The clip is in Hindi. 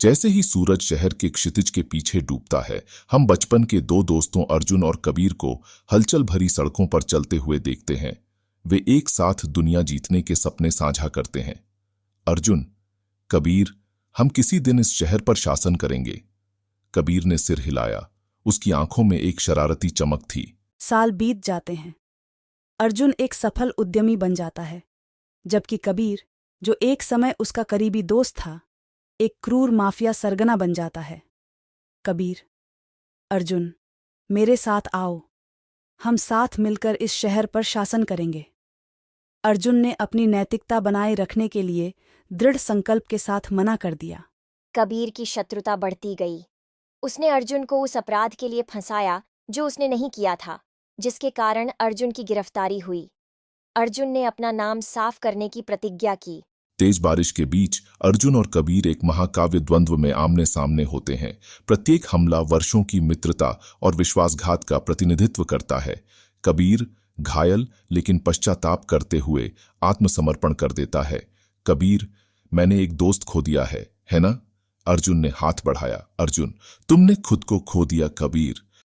जैसे ही सूरज शहर के क्षितिज के पीछे डूबता है, हम बचपन के दो दोस्तों अर्जुन और कबीर को हलचल भरी सड़कों पर चलते हुए देखते हैं। वे एक साथ दुनिया जीतने के सपने साझा करते हैं। अर्जुन, कबीर, हम किसी दिन इस शहर पर शासन करेंगे। कबीर ने सिर हिलाया। उसकी आंखों में एक शरारती चमक थी। साल बीत जाते हैं। अर्जुन एक सफल उद्यमी बन जाता है, जबकि कबीर, जो एक समय उसका करीबी दोस्त था, एक क्रूर माफिया सरगना बन जाता है। कबीर: अर्जुन, मेरे साथ आओ। हम साथ मिलकर इस शहर पर शासन करेंगे। अर्जुन ने अपनी नैतिकता बनाए रखने के लिए दृढ़ संकल्प के साथ मना कर दिया। कबीर की शत्रुता बढ़ती गई। उसने अर्जुन को उस अपराध के लिए फंसाया जो उसने नहीं किया था, जिसके कारण अर्जुन की गिरफ्तारी हुई। अर्जुन ने अपना नाम साफ करने की प्रतिज्ञा की। तेज बारिश के बीच अर्जुन और कबीर एक महाकाव्य द्वंद्व में आमने सामने होते हैं। प्रत्येक हमला वर्षों की मित्रता और विश्वासघात का प्रतिनिधित्व करता है। कबीर घायल लेकिन पश्चाताप करते हुए आत्मसमर्पण कर देता है। कबीर: मैंने एक दोस्त खो दिया है ना? अर्जुन ने हाथ बढ़ाया। अर्जुन: तुमने खुद को खो दिया कबीर।